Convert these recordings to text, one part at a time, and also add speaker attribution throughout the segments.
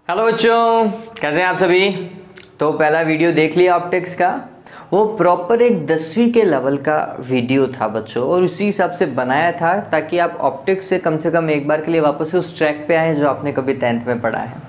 Speaker 1: Hello बच्चों, कैसे हैं आप सभी। तो पहला वीडियो देख लिया ऑप्टिक्स का, वो प्रॉपर एक 10वीं के लेवल का वीडियो था बच्चों, और उसी हिसाब से बनाया था ताकि आप ऑप्टिक्स से कम एक बार के लिए वापस से उस ट्रैक पे आएँ जो आपने कभी 10th में पढ़ा है।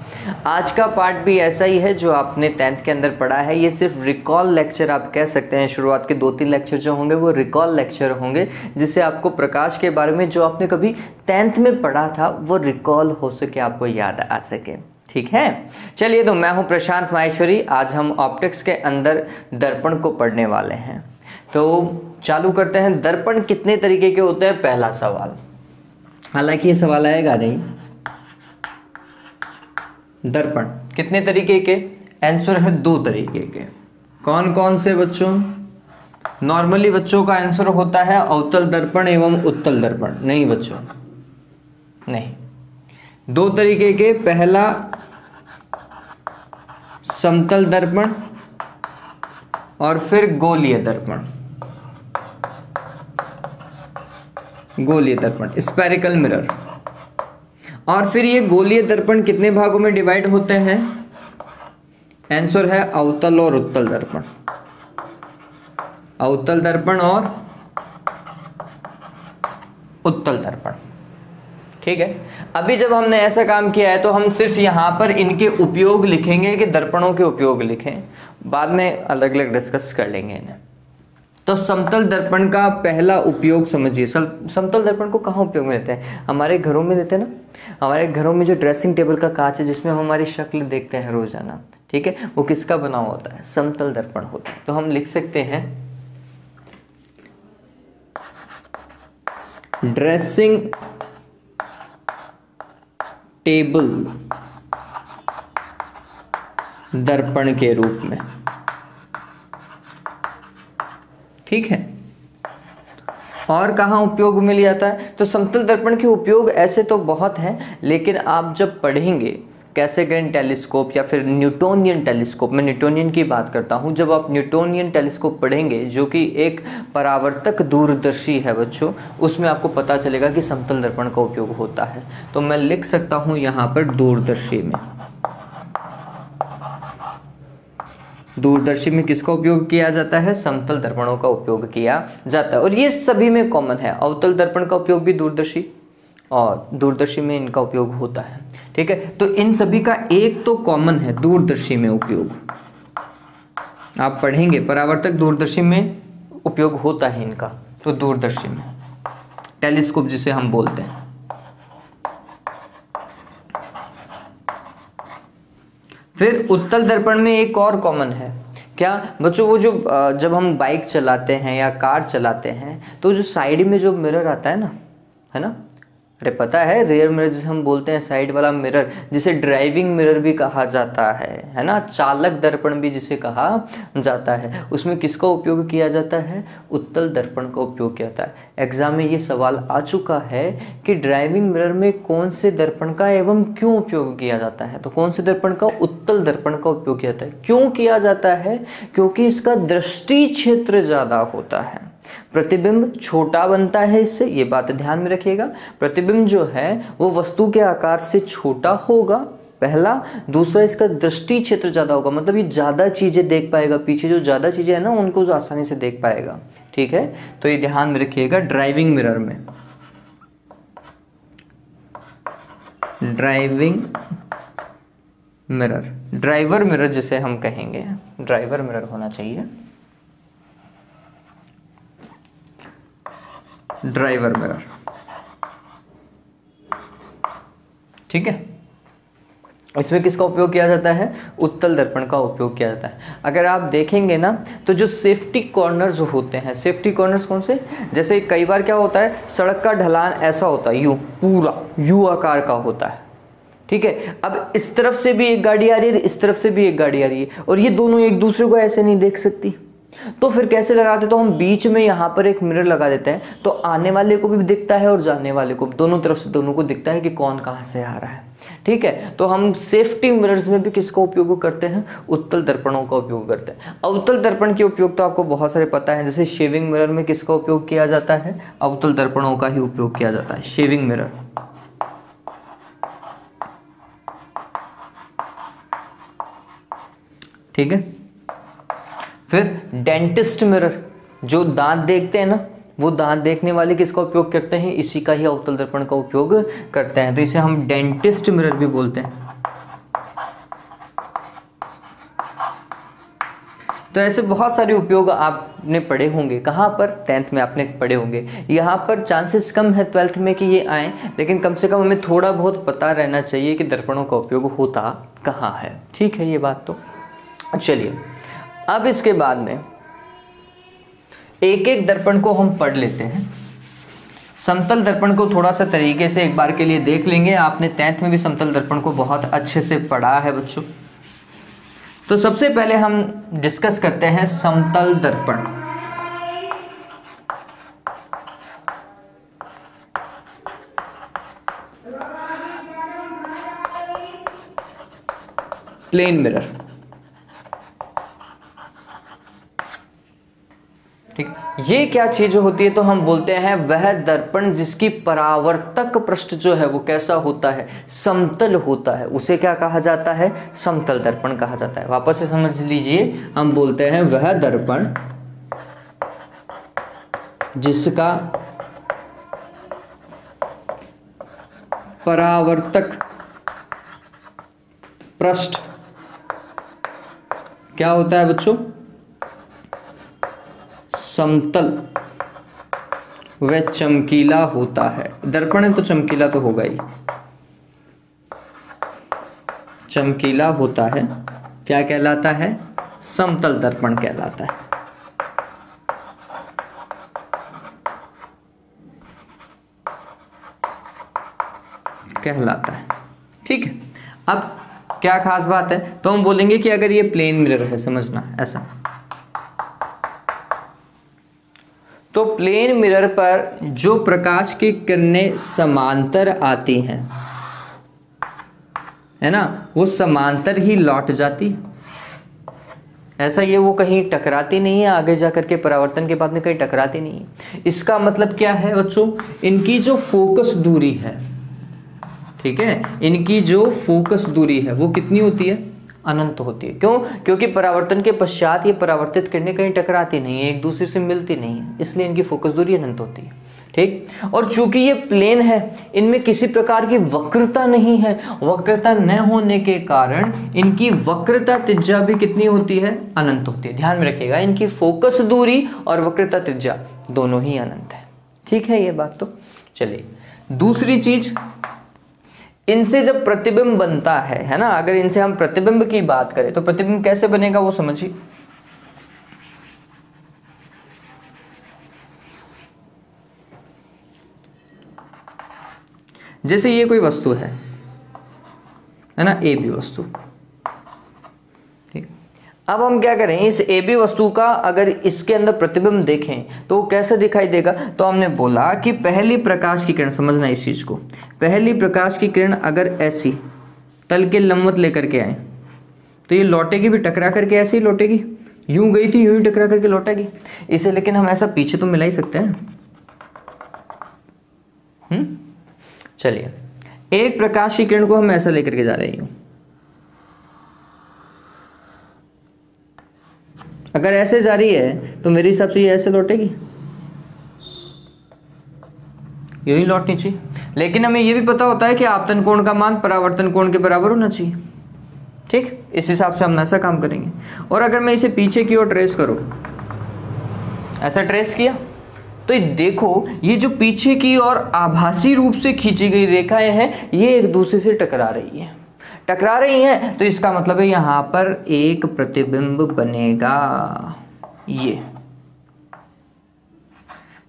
Speaker 1: आज का पार्ट भी ऐसा ही है जो आपने 10th के अंदर पढ़ा है। ये सिर्फ रिकॉल लेक्चर आप कह सकते हैं। शुरुआत के 2-3 लेक्चर जो होंगे वो रिकॉल लेक्चर होंगे, जिससे आपको प्रकाश के बारे में जो आपने कभी 10th में पढ़ा था वो रिकॉल हो सके, आपको याद आ सके। ठीक है, चलिए। तो मैं हूं प्रशांत माहेश्वरी। आज हम ऑप्टिक्स के अंदर दर्पण को पढ़ने वाले हैं। तो चालू करते हैं। दर्पण कितने तरीके के होते हैं, पहला सवाल। हालांकि ये सवाल आएगा नहीं। दर्पण कितने तरीके के, आंसर है 2 तरीके के। कौन कौन से बच्चों? नॉर्मली बच्चों का आंसर होता है अवतल दर्पण एवं उत्तल दर्पण। नहीं बच्चों, नहीं। 2 तरीके के, पहला समतल दर्पण और फिर गोलीय दर्पण। गोलीय दर्पण, स्फेरिकल मिरर। और फिर ये गोलीय दर्पण कितने भागों में डिवाइड होते हैं? आंसर है अवतल और उत्तल दर्पण। अवतल दर्पण और उत्तल दर्पण। ठीक है। अभी जब हमने ऐसा काम किया है तो हम सिर्फ यहाँ पर इनके उपयोग लिखेंगे कि दर्पणों के उपयोग लिखें, बाद में अलग अलग डिस्कस कर लेंगे इन्हें। तो समतल दर्पण का पहला उपयोग समझिए। समतल दर्पण को कहाँ उपयोग में लेते हैं? हमारे घरों में देते हैं ना। हमारे घरों में जो ड्रेसिंग टेबल का कांच है जिसमें हम हमारी शक्ल देखते हैं रोजाना, ठीक है, वो किसका बना होता है? समतल दर्पण होता है। तो हम लिख सकते हैं ड्रेसिंग टेबल दर्पण के रूप में। ठीक है। और कहाँ उपयोग में लिया जाता है? तो समतल दर्पण के उपयोग ऐसे तो बहुत हैं, लेकिन आप जब पढ़ेंगे कैसेग्रेन टेलीस्कोप या फिर न्यूटोनियन टेलीस्कोप, मैं न्यूटोनियन की बात करता हूं, जब आप न्यूटोनियन टेलीस्कोप पढ़ेंगे जो कि एक परावर्तक दूरदर्शी है बच्चों, उसमें आपको पता चलेगा कि समतल दर्पण का उपयोग होता है। तो मैं लिख सकता हूं यहां पर दूरदर्शी में। दूरदर्शी में किसका उपयोग किया जाता है? समतल दर्पणों का उपयोग किया जाता है, और ये सभी में कॉमन है। अवतल दर्पण का उपयोग भी दूरदर्शी और दूरदर्शी में इनका उपयोग होता है। ठीक है। तो इन सभी का एक तो कॉमन है, दूरदर्शी में उपयोग। आप पढ़ेंगे परावर्तक दूरदर्शी में उपयोग होता है इनका, तो दूरदर्शी में, टेलीस्कोप जिसे हम बोलते हैं। फिर उत्तल दर्पण में एक और कॉमन है। क्या बच्चों? वो जो जब हम बाइक चलाते हैं या कार चलाते हैं तो जो साइड में जो मिरर आता है ना, है ना, अरे पता है, रियर मिरर जिसे हम बोलते हैं, साइड वाला मिरर जिसे ड्राइविंग मिरर भी कहा जाता है ना, चालक दर्पण भी जिसे कहा जाता है, उसमें किसका उपयोग किया जाता है? उत्तल दर्पण का उपयोग किया जाता है। एग्जाम में ये सवाल आ चुका है कि ड्राइविंग मिरर में कौन से दर्पण का एवं क्यों उपयोग किया जाता है? तो कौन से दर्पण का? उत्तल दर्पण का उपयोग किया जाता है। क्यों किया जाता है? क्योंकि इसका दृष्टि क्षेत्र ज्यादा होता है, प्रतिबिंब छोटा बनता है इससे, ये बात ध्यान में रखिएगा। प्रतिबिंब जो है वो वस्तु के आकार से छोटा होगा, पहला। दूसरा, इसका दृष्टि क्षेत्र ज्यादा होगा, मतलब ये ज्यादा चीजें देख पाएगा, पीछे जो ज्यादा चीजें है ना उनको जो आसानी से देख पाएगा। ठीक है, तो ये ध्यान में रखिएगा। ड्राइविंग मिरर में, ड्राइविंग मिरर, ड्राइवर मिरर जिसे हम कहेंगे, ड्राइवर मिरर होना चाहिए, ड्राइवर मिरर। ठीक है। इसमें किसका उपयोग किया जाता है? उत्तल दर्पण का उपयोग किया जाता है। अगर आप देखेंगे ना तो जो सेफ्टी कॉर्नर्स होते हैं, सेफ्टी कॉर्नर्स कौन से? जैसे कई बार क्या होता है, सड़क का ढलान ऐसा होता है, यूं पूरा यू आकार का होता है। ठीक है। अब इस तरफ से भी एक गाड़ी आ रही है, इस तरफ से भी एक गाड़ी आ रही है, और ये दोनों एक दूसरे को ऐसे नहीं देख सकती, तो फिर कैसे लगाते? तो हम बीच में यहाँ पर एक मिरर लगा देते हैं, तो आने वाले को भी दिखता है और जाने वाले को, दोनों तरफ से दोनों को दिखता है कि कौन कहाँ से आ रहा है। ठीक है। तो हम सेफ्टी मिरर्स में भी किसका उपयोग करते हैं? उत्तल दर्पणों का उपयोग करते हैं। अवतल दर्पण के उपयोग तो आपको बहुत सारे पता है, जैसे शेविंग मिरर में किसका उपयोग किया जाता है? अवतल दर्पणों का ही उपयोग किया जाता है। शेविंग मिरर, ठीक है। फिर डेंटिस्ट मिरर, जो दांत देखते हैं ना, वो दांत देखने वाले किसका उपयोग करते हैं, इसी का ही अवतल दर्पण का उपयोग करते हैं, तो इसे हम डेंटिस्ट मिरर भी बोलते हैं। तो ऐसे बहुत सारे उपयोग आपने पढ़े होंगे, कहाँ पर, 10th में आपने पढ़े होंगे। यहाँ पर चांसेस कम है 12th में कि ये आए, लेकिन कम से कम हमें थोड़ा बहुत पता रहना चाहिए कि दर्पणों का उपयोग होता कहाँ है। ठीक है ये बात। तो चलिए अब इसके बाद में एक एक दर्पण को हम पढ़ लेते हैं। समतल दर्पण को थोड़ा सा तरीके से एक बार के लिए देख लेंगे। आपने 10th में भी समतल दर्पण को बहुत अच्छे से पढ़ा है बच्चों। तो सबसे पहले हम डिस्कस करते हैं समतल दर्पण। प्लेन मिरर, ठीक। ये क्या चीज होती है, तो हम बोलते हैं वह दर्पण जिसकी परावर्तक पृष्ठ जो है वो कैसा होता है, समतल होता है, उसे क्या कहा जाता है, समतल दर्पण कहा जाता है। वापस से समझ लीजिए, हम बोलते हैं वह दर्पण जिसका परावर्तक पृष्ठ क्या होता है बच्चों, समतल व चमकीला होता है। दर्पण है तो चमकीला तो होगा ही, चमकीला होता है, क्या कहलाता है, समतल दर्पण कहलाता है। कहलाता है, ठीक है। अब क्या खास बात है, तो हम बोलेंगे कि अगर ये प्लेन मिरर है, समझना ऐसा, तो प्लेन मिरर पर जो प्रकाश की किरणें समांतर आती हैं, है ना, वो समांतर ही लौट जाती। ऐसा ये वो कहीं टकराती नहीं है, आगे जाकर के परावर्तन के बाद में कहीं टकराती नहीं है। इसका मतलब क्या है बच्चों, इनकी जो फोकस दूरी है, ठीक है, इनकी जो फोकस दूरी है वो कितनी होती है, अनंत होती है। क्यों, क्योंकि परावर्तन के पश्चात ये परावर्तित किरणें कहीं टकराती नहीं है, एक दूसरे से मिलती नहीं है, इसलिए इनकी फोकस दूरी अनंत होती है, ठीक। और चूंकि ये प्लेन है, इनमें किसी प्रकार की वक्रता नहीं है, वक्रता न होने के कारण इनकी वक्रता त्रिज्या भी कितनी होती है, अनंत होती है। ध्यान में रखिएगा, इनकी फोकस दूरी और वक्रता त्रिज्या दोनों ही अनंत है, ठीक है ये बात। तो चलिए दूसरी चीज, इनसे जब प्रतिबिंब बनता है ना, अगर इनसे हम प्रतिबिंब की बात करें तो प्रतिबिंब कैसे बनेगा वो समझिए। जैसे ये कोई वस्तु है ना, ए बी वस्तु, ठीक। अब हम क्या करें, इस ए बी वस्तु का अगर इसके अंदर प्रतिबिंब देखें तो वो कैसे दिखाई देगा, तो हमने बोला कि पहली प्रकाश की किरण, समझना इस चीज को, पहली प्रकाश की किरण अगर ऐसी तल के लंबवत लेकर के आए तो ये लौटेगी भी टकरा करके, ऐसे ही लौटेगी, यूं गई थी यूं ही टकरा करके लौटेगी। इसे लेकिन हम ऐसा पीछे तो मिला ही सकते हैं। चलिए एक प्रकाश की किरण को हम ऐसा लेकर के जा रहे हैं, अगर ऐसे जा रही है तो मेरे हिसाब से ये ऐसे लौटेगी, यूं ही लौटनी चाहिए। लेकिन हमें ये भी पता होता है कि आपतन कोण का मान परावर्तन कोण के बराबर होना चाहिए, ठीक। इस हिसाब से हम ऐसा काम करेंगे। और अगर मैं इसे पीछे की ओर ट्रेस करूं, ऐसा ट्रेस किया, तो देखो ये जो पीछे की ओर आभासी रूप से खींची गई रेखाएं हैं, ये एक दूसरे से टकरा रही है, टकरा रही हैं, तो इसका मतलब है यहां पर एक प्रतिबिंब बनेगा, ये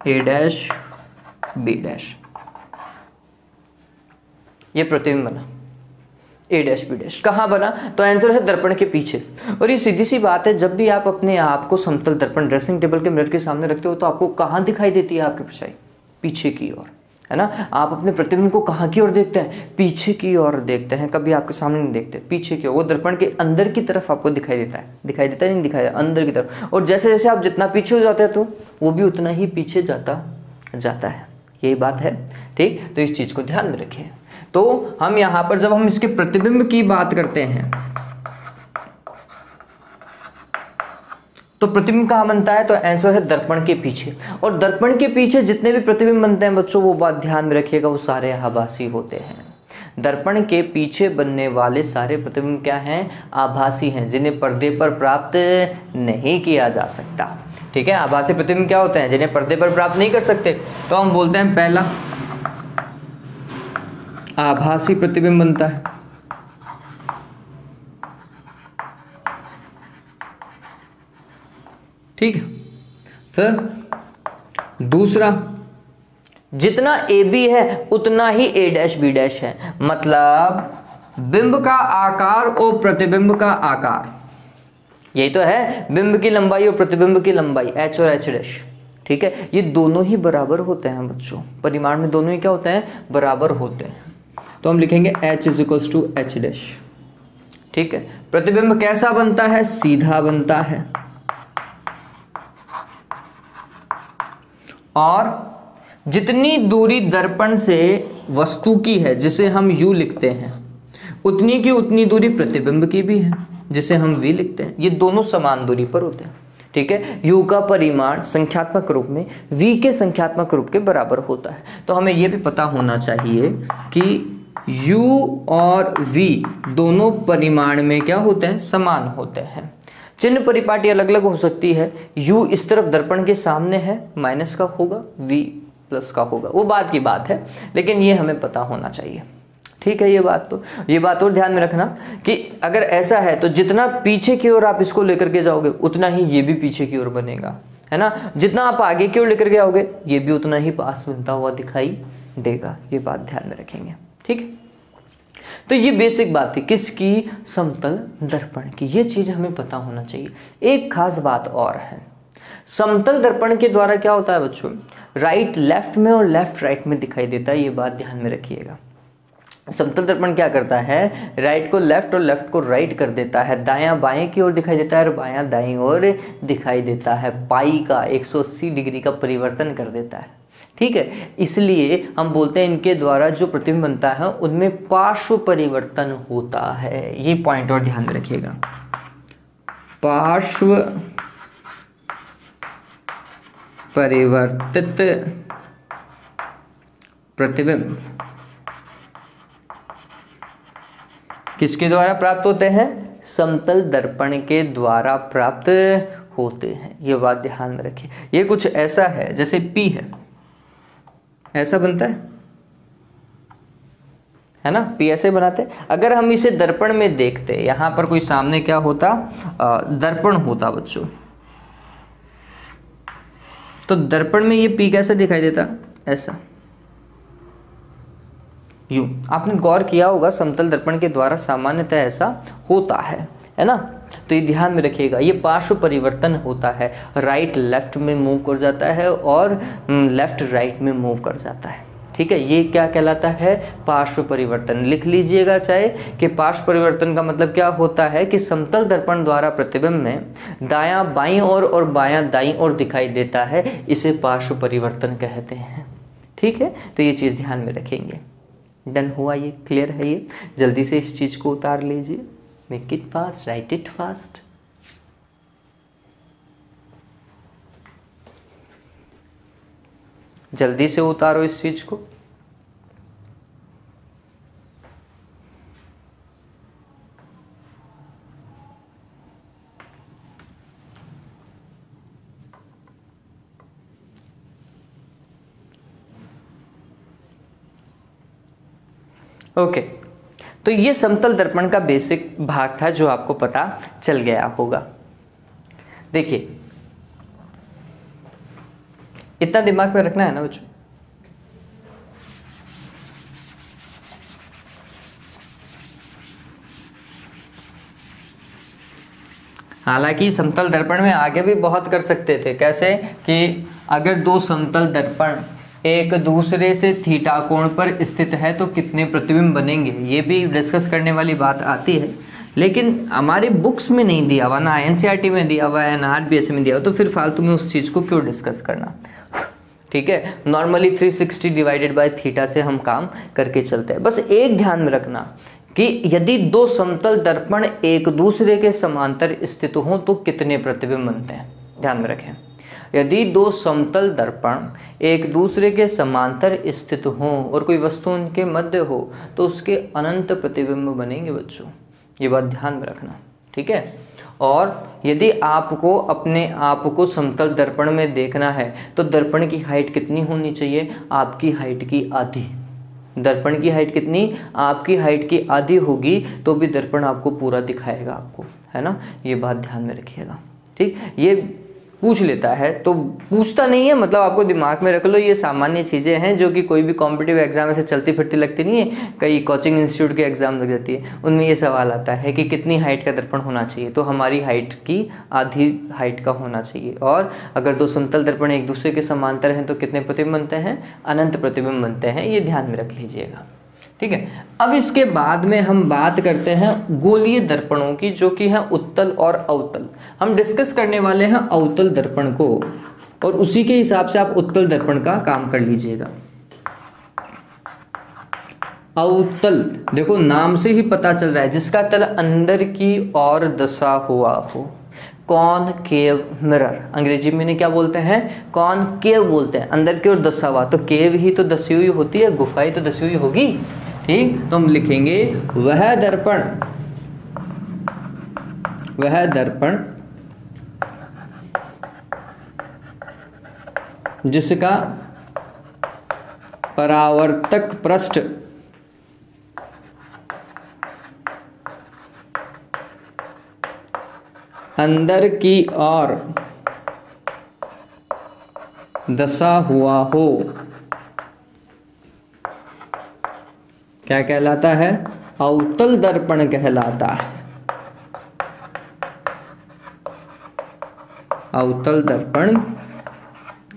Speaker 1: ए डैश बी डैश, ये प्रतिबिंब बना, ए डैश बी डैश कहाँ बना, तो आंसर है दर्पण के पीछे। और ये सीधी सी बात है, जब भी आप अपने आप को समतल दर्पण ड्रेसिंग टेबल के मिरर के सामने रखते हो तो आपको कहाँ दिखाई देती है आपकी परछाई, पीछे की ओर, है ना। आप अपने प्रतिबिंब को कहाँ की ओर देखते हैं, पीछे की ओर देखते हैं, कभी आपके सामने नहीं देखते, पीछे की ओर, वो दर्पण के अंदर की तरफ आपको दिखाई देता है, दिखाई देता है नहीं दिखाई देता, अंदर की तरफ। और जैसे जैसे आप जितना पीछे हो जाते हैं तो वो भी उतना ही पीछे जाता है, यही बात है, ठीक। तो इस चीज को ध्यान में रखिए। तो हम यहाँ पर जब हम इसके प्रतिबिंब की बात करते हैं तो प्रतिबिंब कहाँ बनता है? तो आंसर है दर्पण के पीछे। और दर्पण के पीछे जितने भी प्रतिबिंब बनते हैं बच्चों, वो बात ध्यान में रखिएगा, वो सारे आभासी होते हैं। दर्पण के पीछे बनने वाले सारे प्रतिबिंब क्या हैं? आभासी हैं, जिन्हें पर्दे पर प्राप्त नहीं किया जा सकता। ठीक है, आभासी प्रतिबिंब क्या होते हैं? जिन्हें पर्दे पर प्राप्त नहीं कर सकते। तो हम बोलते हैं पहला आभासी प्रतिबिंब बनता है। ठीक है, फिर दूसरा, जितना ए बी है उतना ही ए डैश बी डैश है, मतलब बिंब का आकार और प्रतिबिंब का आकार, यही तो है, बिंब की लंबाई और प्रतिबिंब की लंबाई एच और एच डैश। ठीक है, ये दोनों ही बराबर होते हैं बच्चों, परिमाण में दोनों ही क्या होते हैं? बराबर होते हैं। तो हम लिखेंगे h is equals to H dash. ठीक है, प्रतिबिंब कैसा बनता है? सीधा बनता है। और जितनी दूरी दर्पण से वस्तु की है, जिसे हम u लिखते हैं, उतनी की उतनी दूरी प्रतिबिंब की भी है, जिसे हम v लिखते हैं। ये दोनों समान दूरी पर होते हैं। ठीक है, u का परिमाण संख्यात्मक रूप में v के संख्यात्मक रूप के बराबर होता है। तो हमें यह भी पता होना चाहिए कि u और v दोनों परिमाण में क्या होते हैं? समान होते हैं। चिन्ह परिपाटी अलग अलग हो सकती है। u इस तरफ दर्पण के सामने है, माइनस का होगा, v प्लस का होगा, वो बात की बात है, लेकिन ये हमें पता होना चाहिए। ठीक है, ये बात और ध्यान में रखना कि अगर ऐसा है तो जितना पीछे की ओर आप इसको लेकर के जाओगे उतना ही ये भी पीछे की ओर बनेगा, है ना। जितना आप आगे की ओर लेकर के आओगे ये भी उतना ही पास बनता हुआ दिखाई देगा। ये बात ध्यान में रखेंगे। ठीक है, तो ये बेसिक बात थी किसकी? समतल दर्पण की। ये चीज हमें पता होना चाहिए। एक खास बात और है, समतल दर्पण के द्वारा क्या होता है बच्चों? राइट लेफ्ट में और लेफ्ट राइट में दिखाई देता है। ये बात ध्यान में रखिएगा। समतल दर्पण क्या करता है? राइट को लेफ्ट और लेफ्ट को राइट कर देता है, दायां बाएं की ओर दिखाई देता है और बायां दाईं ओर दिखाई देता है, पाई का 180 डिग्री का परिवर्तन कर देता है। ठीक है, इसलिए हम बोलते हैं इनके द्वारा जो प्रतिबिंब बनता है उनमें पार्श्व परिवर्तन होता है। ये पॉइंट और ध्यान में रखिएगा, पार्श्व परिवर्तित प्रतिबिंब किसके द्वारा प्राप्त होते हैं? समतल दर्पण के द्वारा प्राप्त होते हैं। ये बात ध्यान में रखिए। ये कुछ ऐसा है जैसे P है, ऐसा बनता है ना, P ऐसे बनाते हैं। अगर हम इसे दर्पण में देखते, यहां पर कोई सामने क्या होता? दर्पण होता बच्चों, तो दर्पण में ये P कैसे दिखाई देता? ऐसा यू। आपने गौर किया होगा समतल दर्पण के द्वारा सामान्यतः ऐसा होता है ना। तो ये ध्यान में रखिएगा, ये पार्श्व परिवर्तन होता है, राइट लेफ्ट में मूव कर जाता है और लेफ्ट राइट में मूव कर जाता है। ठीक है, ये क्या कहलाता है? पार्श्व परिवर्तन। लिख लीजिएगा चाहे कि पार्श्व परिवर्तन का मतलब क्या होता है कि समतल दर्पण द्वारा प्रतिबिंब में दायां बाईं ओर और बायां दाईं ओर दिखाई देता है, इसे पार्श्व परिवर्तन कहते हैं। ठीक है, तो ये चीज़ ध्यान में रखेंगे। डन हुआ? ये क्लियर है? ये जल्दी से इस चीज़ को उतार लीजिए। Make it fast, right it fast. जल्दी से उतारो इस चीज को। ओके, तो ये समतल दर्पण का बेसिक भाग था जो आपको पता चल गया होगा। देखिए, इतना दिमाग में रखना है ना बच्चों। हालांकि समतल दर्पण में आगे भी बहुत कर सकते थे। कैसे कि अगर दो समतल दर्पण एक दूसरे से थीटा कोण पर स्थित है तो कितने प्रतिबिंब बनेंगे, ये भी डिस्कस करने वाली बात आती है, लेकिन हमारे बुक्स में नहीं दिया हुआ, ना एनसीईआरटी में दिया हुआ है, ना आरबीएसई में दिया हुआ, तो फिर फालतू में उस चीज़ को क्यों डिस्कस करना। ठीक है, नॉर्मली 360 डिवाइडेड बाय थीटा से हम काम करके चलते हैं। बस एक ध्यान में रखना कि यदि दो समतल दर्पण एक दूसरे के समांतर स्थित हों तो कितने प्रतिबिंब बनते हैं। ध्यान में रखें, यदि दो समतल दर्पण एक दूसरे के समांतर स्थित हों और कोई वस्तु उनके मध्य हो तो उसके अनंत प्रतिबिंब बनेंगे बच्चों, ये बात ध्यान में रखना, ठीक है। और यदि आपको अपने आप को समतल दर्पण में देखना है तो दर्पण की हाइट कितनी होनी चाहिए, आपकी हाइट की आधी। दर्पण की हाइट कितनी, आपकी हाइट की आधी होगी तो भी दर्पण आपको पूरा दिखाएगा आपको, है ना। ये बात ध्यान में रखिएगा, ठीक। ये पूछ लेता है तो पूछता नहीं है, मतलब आपको दिमाग में रख लो, ये सामान्य चीज़ें हैं जो कि कोई भी कॉम्पिटिटिव एग्जाम ऐसे चलती फिरती लगती नहीं है। कई कोचिंग इंस्टीट्यूट के एग्जाम लग जाती है, उनमें ये सवाल आता है कि कितनी हाइट का दर्पण होना चाहिए, तो हमारी हाइट की आधी हाइट का होना चाहिए। और अगर दो समतल दर्पण एक दूसरे के समांतर हैं तो कितने प्रतिबिंब बनते हैं, अनंत प्रतिबिंब बनते हैं, ये ध्यान में रख लीजिएगा, ठीक है। अब इसके बाद में हम बात करते हैं गोलीय दर्पणों की, जो कि है उत्तल और अवतल। हम डिस्कस करने वाले हैं अवतल दर्पण को, और उसी के हिसाब से आप उत्तल दर्पण का काम कर लीजिएगा। अवतल, देखो नाम से ही पता चल रहा है, जिसका तल अंदर की ओर दसा हुआ हो, कॉनकेव मिरर। अंग्रेजी में क्या बोलते हैं, कॉनकेव बोलते हैं, अंदर की ओर दसा हुआ। तो केव ही तो दसी हुई होती है, गुफाई तो दसी हुई होगी, ठीक। तो हम लिखेंगे वह दर्पण जिसका परावर्तक पृष्ठ अंदर की ओर दसा हुआ हो, क्या कहलाता है, अवतल दर्पण कहलाता है। अवतल दर्पण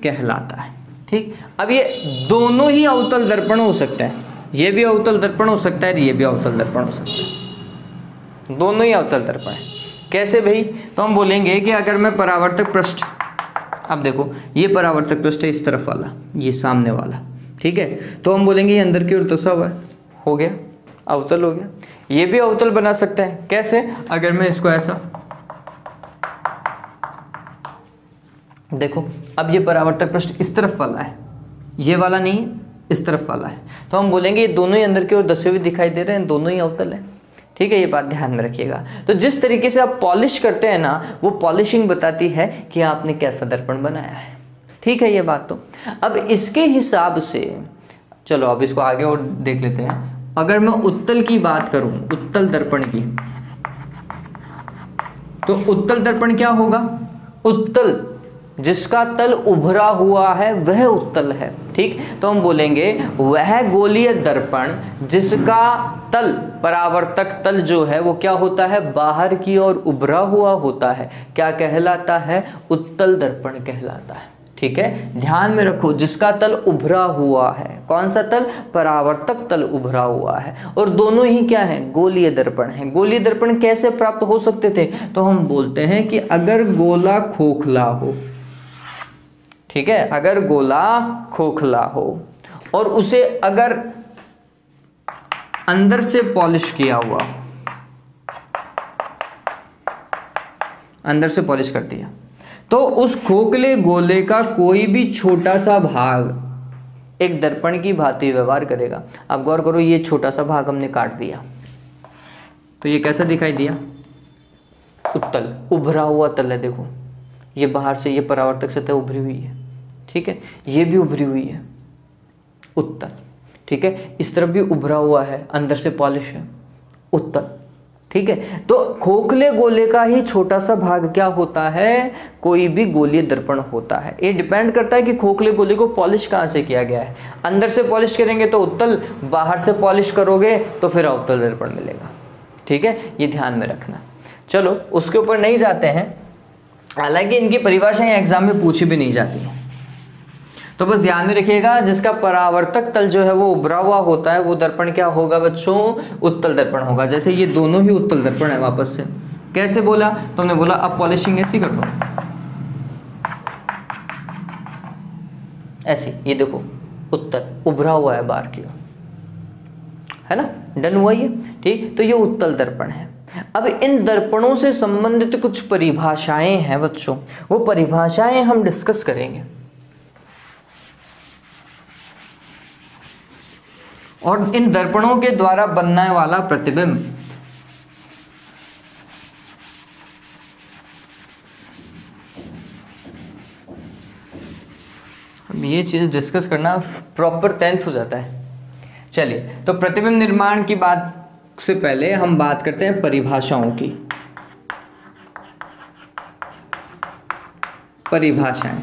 Speaker 1: कहलाता है, ठीक। अब ये दोनों ही अवतल दर्पण हो सकता है, ये भी अवतल दर्पण हो सकता है, ये भी अवतल दर्पण हो सकता है, दोनों ही अवतल दर्पण है। कैसे भाई, तो हम बोलेंगे कि अगर मैं परावर्तक पृष्ठ, अब देखो ये परावर्तक पृष्ठ है इस तरफ वाला, ये सामने वाला, ठीक है। तो हम बोलेंगे ये अंदर की ओर दसा हुआ है, हो गया अवतल हो गया। ये भी अवतल बना सकता है, कैसे, अगर मैं इसको ऐसा, देखो अब ये परावर्तक पृष्ठ इस तरफ वाला है, ये वाला नहीं इस तरफ वाला है, तो हम बोलेंगे ये दोनों ही अंदर की ओर दसे हुए दिखाई दे रहे हैं, दोनों ही अवतल है, ठीक है। ये बात ध्यान में रखिएगा। तो जिस तरीके से आप पॉलिश करते हैं ना, वो पॉलिशिंग बताती है कि आपने कैसा दर्पण बनाया है, ठीक है। ये बात तो अब इसके हिसाब से चलो अब इसको आगे और देख लेते हैं। अगर मैं उत्तल की बात करूं, उत्तल दर्पण की, तो उत्तल दर्पण क्या होगा, उत्तल जिसका तल उभरा हुआ है वह उत्तल है, ठीक। तो हम बोलेंगे वह गोलीय दर्पण जिसका तल, परावर्तक तल जो है वो क्या होता है, बाहर की ओर उभरा हुआ होता है, क्या कहलाता है, उत्तल दर्पण कहलाता है, ठीक है। ध्यान में रखो, जिसका तल उभरा हुआ है, कौन सा तल, परावर्तक तल उभरा हुआ है, और दोनों ही क्या है, गोलीय दर्पण है। गोलीय दर्पण कैसे प्राप्त हो सकते थे, तो हम बोलते हैं कि अगर गोला खोखला हो, ठीक है, अगर गोला खोखला हो और उसे अगर अंदर से पॉलिश किया हुआ, अंदर से पॉलिश कर दिया, तो उस खोखले गोले का कोई भी छोटा सा भाग एक दर्पण की भांति व्यवहार करेगा। अब गौर करो, ये छोटा सा भाग हमने काट दिया तो ये कैसा दिखाई दिया, उत्तल, उभरा हुआ तल है। देखो ये बाहर से ये परावर्तक सतह उभरी हुई है, ठीक है, ये भी उभरी हुई है, उत्तल, ठीक है। इस तरफ भी उभरा हुआ है, अंदर से पॉलिश है, उत्तल, ठीक है। तो खोखले गोले का ही छोटा सा भाग क्या होता है, कोई भी गोलीय दर्पण होता है। ये डिपेंड करता है कि खोखले गोले को पॉलिश कहाँ से किया गया है। अंदर से पॉलिश करेंगे तो उत्तल, बाहर से पॉलिश करोगे तो फिर अवतल दर्पण मिलेगा, ठीक है। ये ध्यान में रखना। चलो उसके ऊपर नहीं जाते हैं, हालांकि इनकी परिभाषाएं एग्जाम में पूछी भी नहीं जाती है, तो बस ध्यान में रखिएगा, जिसका परावर्तक तल जो है वो उभरा हुआ होता है वो दर्पण क्या होगा बच्चों, उत्तल दर्पण होगा। जैसे ये दोनों ही उत्तल दर्पण है। वापस से कैसे बोला, तो हमने बोला अब पॉलिशिंग ऐसी कर दो, ऐसी, ये देखो उत्तल उभरा हुआ है बाहर की ओर, है ना, डन हुआ ये, ठीक। तो ये उत्तल दर्पण है। अब इन दर्पणों से संबंधित कुछ परिभाषाएं हैं बच्चों, वो परिभाषाएं हम डिस्कस करेंगे। और इन दर्पणों के द्वारा बनने वाला प्रतिबिंब अब ये चीज डिस्कस करना प्रॉपर 10th हो जाता है। चलिए, तो प्रतिबिंब निर्माण की बात से पहले हम बात करते हैं परिभाषाओं की। परिभाषाएं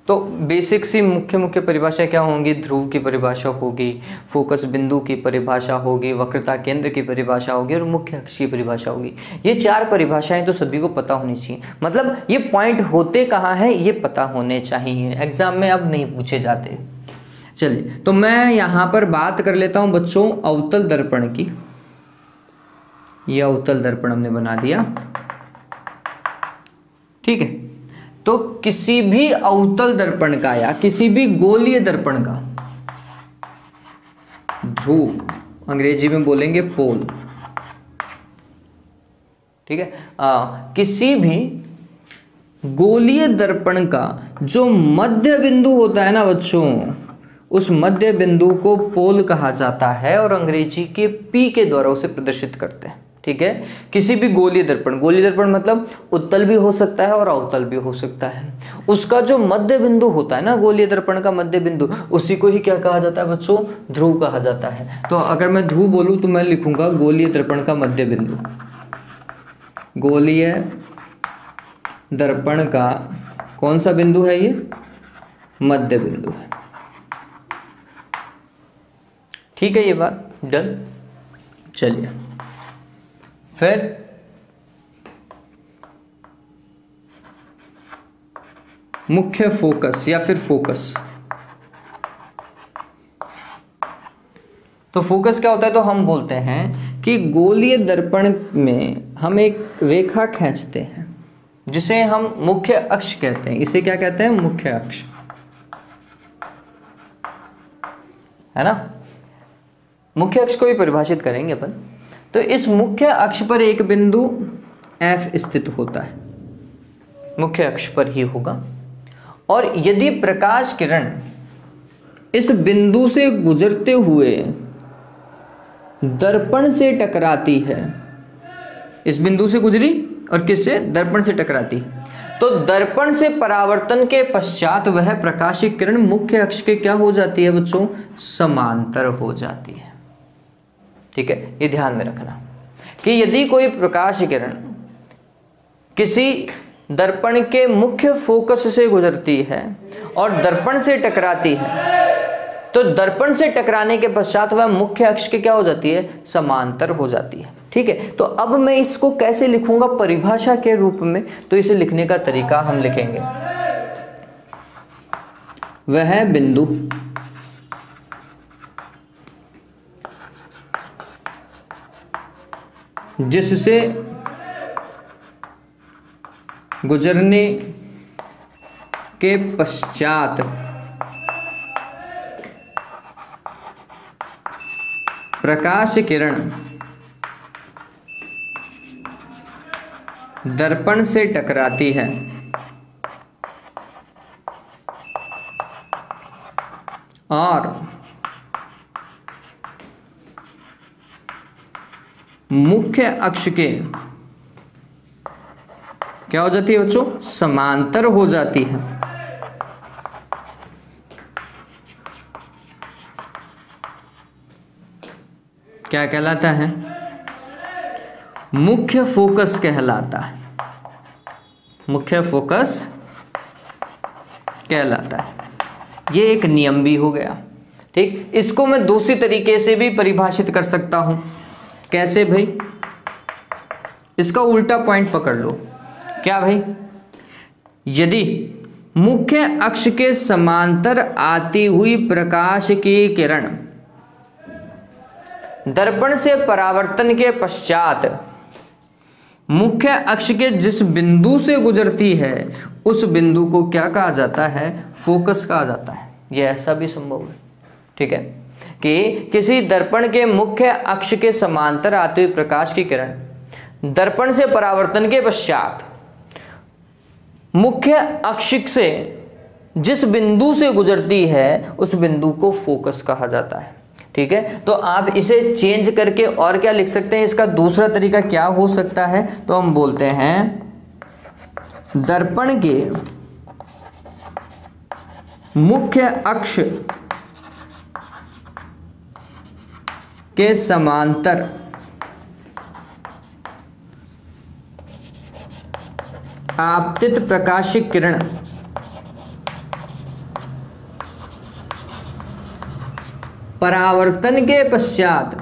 Speaker 1: तो बेसिक सी मुख्य परिभाषा क्या होंगी? ध्रुव की परिभाषा होगी, फोकस बिंदु की परिभाषा होगी, वक्रता केंद्र की परिभाषा होगी और मुख्य अक्ष की परिभाषा होगी। ये 4 परिभाषाएं तो सभी को पता होनी चाहिए, मतलब ये पॉइंट होते कहाँ हैं ये पता होने चाहिए, एग्जाम में अब नहीं पूछे जाते। चलिए, तो मैं यहाँ पर बात कर लेता हूँ बच्चों अवतल दर्पण की। यह अवतल दर्पण हमने बना दिया, ठीक है। तो किसी भी अवतल दर्पण का या किसी भी गोलीय दर्पण का ध्रुव, अंग्रेजी में बोलेंगे पोल, ठीक है। किसी भी गोलीय दर्पण का जो मध्य बिंदु होता है ना बच्चों, उस मध्य बिंदु को पोल कहा जाता है और अंग्रेजी के P के द्वारा उसे प्रदर्शित करते हैं, ठीक है। किसी भी गोलीय दर्पण मतलब उत्तल भी हो सकता है और अवतल भी हो सकता है। उसका जो मध्य बिंदु होता है ना, गोलीय दर्पण का मध्य बिंदु, उसी को ही क्या कहा जाता है बच्चों? ध्रुव कहा जाता है। तो अगर मैं ध्रुव बोलूं तो मैं लिखूंगा गोलीय दर्पण का मध्य बिंदु। गोलीय दर्पण का कौन सा बिंदु है? ये मध्य बिंदु है, ठीक है। ये बात डन। चलिए, फिर मुख्य फोकस या फिर फोकस। तो फोकस क्या होता है? तो हम बोलते हैं कि गोलीय दर्पण में हम एक रेखा खींचते हैं जिसे हम मुख्य अक्ष कहते हैं। इसे क्या कहते हैं? मुख्य अक्ष, है ना। मुख्य अक्ष को भी परिभाषित करेंगे अपन। तो इस मुख्य अक्ष पर एक बिंदु F स्थित होता है, मुख्य अक्ष पर ही होगा। और यदि प्रकाश किरण इस बिंदु से गुजरते हुए दर्पण से टकराती है, इस बिंदु से गुजरी और किससे? दर्पण से टकराती, तो दर्पण से परावर्तन के पश्चात वह प्रकाशिक किरण मुख्य अक्ष के क्या हो जाती है बच्चों? समांतर हो जाती है, ठीक है। ये ध्यान में रखना कि यदि कोई प्रकाश किरण किसी दर्पण के मुख्य फोकस से गुजरती है और दर्पण से टकराती है, तो दर्पण से टकराने के पश्चात वह मुख्य अक्ष के क्या हो जाती है? समांतर हो जाती है, ठीक है। तो अब मैं इसको कैसे लिखूंगा परिभाषा के रूप में? तो इसे लिखने का तरीका हम लिखेंगे, वह बिंदु जिससे गुजरने के पश्चात प्रकाश किरण दर्पण से टकराती है और मुख्य अक्ष के क्या हो जाती है बच्चों? समांतर हो जाती है। क्या कहलाता है? मुख्य फोकस कहलाता है, मुख्य फोकस कहलाता है। ये एक नियम भी हो गया, ठीक। इसको मैं दूसरी तरीके से भी परिभाषित कर सकता हूं। कैसे भाई? इसका उल्टा पॉइंट पकड़ लो। क्या भाई? यदि मुख्य अक्ष के समांतर आती हुई प्रकाश की किरण दर्पण से परावर्तन के पश्चात मुख्य अक्ष के जिस बिंदु से गुजरती है उस बिंदु को क्या कहा जाता है? फोकस कहा जाता है। यह ऐसा भी संभव है, ठीक है। कि किसी दर्पण के मुख्य अक्ष के समांतर आते हुए प्रकाश की किरण दर्पण से परावर्तन के पश्चात मुख्य अक्ष से जिस बिंदु से गुजरती है उस बिंदु को फोकस कहा जाता है। ठीक है, तो आप इसे चेंज करके और क्या लिख सकते हैं, इसका दूसरा तरीका क्या हो सकता है, तो हम बोलते हैं दर्पण के मुख्य अक्ष के समांतर आपतित प्रकाशिक किरण परावर्तन के पश्चात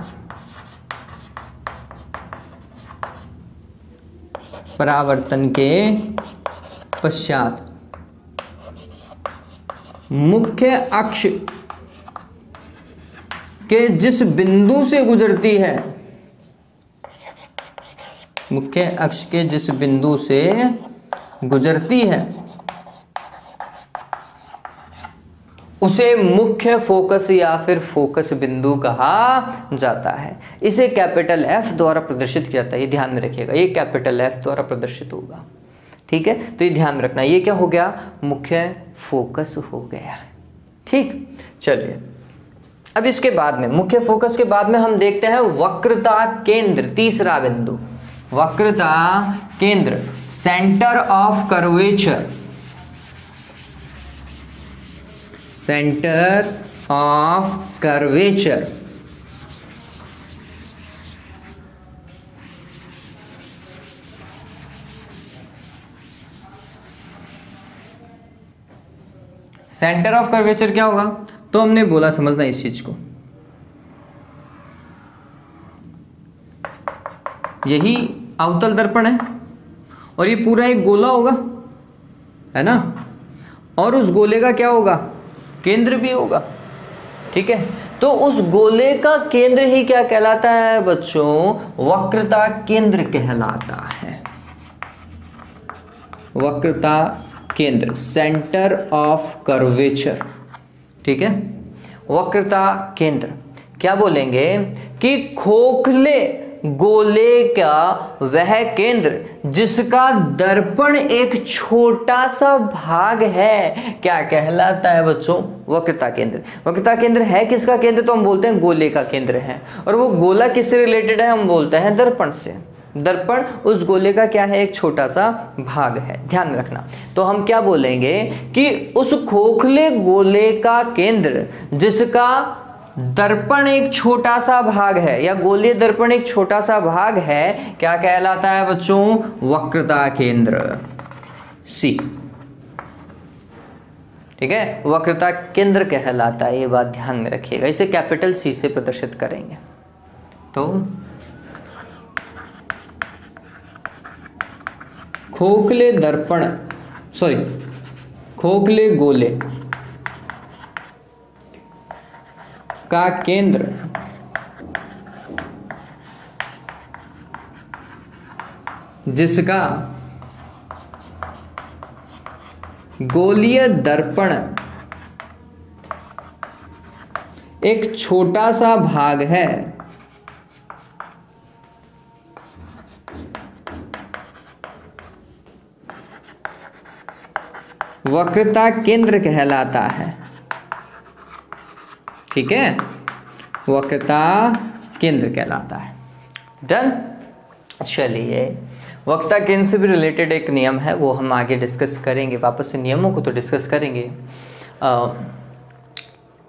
Speaker 1: मुख्य अक्ष के जिस बिंदु से गुजरती है, मुख्य अक्ष के जिस बिंदु से गुजरती है उसे मुख्य फोकस या फिर फोकस बिंदु कहा जाता है। इसे कैपिटल F द्वारा प्रदर्शित किया जाता है, ये ध्यान में रखिएगा, ये कैपिटल F द्वारा प्रदर्शित होगा। ठीक है, तो ये ध्यान में रखना, ये क्या हो गया, मुख्य फोकस हो गया। ठीक, चलिए अब इसके बाद में मुख्य फोकस के बाद में हम देखते हैं वक्रता केंद्र, तीसरा बिंदु वक्रता केंद्र, centre of curvature, centre of curvature. Centre of curvature क्या होगा, तो हमने बोला समझना इस चीज को, यही अवतल दर्पण है और ये पूरा एक गोला होगा, है ना, और उस गोले का क्या होगा, केंद्र भी होगा। ठीक है, तो उस गोले का केंद्र ही क्या कहलाता है बच्चों, वक्रता केंद्र कहलाता है। वक्रता केंद्र, सेंटर ऑफ कर्वेचर। ठीक है, वक्रता केंद्र क्या बोलेंगे कि खोखले गोले का वह केंद्र जिसका दर्पण एक छोटा सा भाग है, क्या कहलाता है बच्चों, वक्रता केंद्र। वक्रता केंद्र है किसका केंद्र, तो हम बोलते हैं गोले का केंद्र है। और वो गोला किससे रिलेटेड है, हम बोलते हैं दर्पण से। दर्पण उस गोले का क्या है, एक छोटा सा भाग है, ध्यान में रखना। तो हम क्या बोलेंगे कि उस खोखले गोले का केंद्र जिसका दर्पण एक छोटा सा भाग है, या गोलीय दर्पण एक छोटा सा भाग है, क्या कहलाता है बच्चों, वक्रता केंद्र, सी। ठीक है, वक्रता केंद्र कहलाता है, ये बात ध्यान में रखिएगा, इसे कैपिटल सी से प्रदर्शित करेंगे। तो खोखले दर्पण, खोखले गोले का केंद्र जिसका गोलीय दर्पण एक छोटा सा भाग है, वक्रता केंद्र कहलाता है। ठीक है, वक्रता केंद्र कहलाता है। डन। चलिए, वक्रता केंद्र से भी रिलेटेड एक नियम है, वो हम आगे डिस्कस करेंगे, वापस से नियमों को तो डिस्कस करेंगे।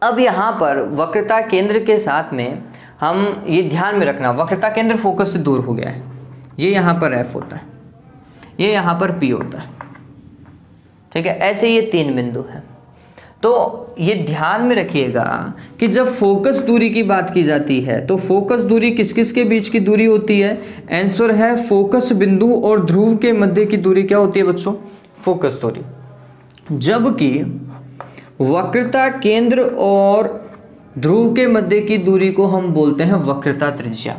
Speaker 1: अब यहाँ पर वक्रता केंद्र के साथ में हम ये ध्यान में रखना, वक्रता केंद्र फोकस से दूर हो गया है, ये यहाँ पर F होता है, ये यहाँ पर P होता है। ठीक है, ऐसे ये तीन बिंदु हैं। तो ये ध्यान में रखिएगा कि जब फोकस दूरी की बात की जाती है तो फोकस दूरी किस किस के बीच की दूरी होती है, आंसर है फोकस बिंदु और ध्रुव के मध्य की दूरी क्या होती है बच्चों, फोकस दूरी। जबकि वक्रता केंद्र और ध्रुव के मध्य की दूरी को हम बोलते हैं वक्रता त्रिज्या।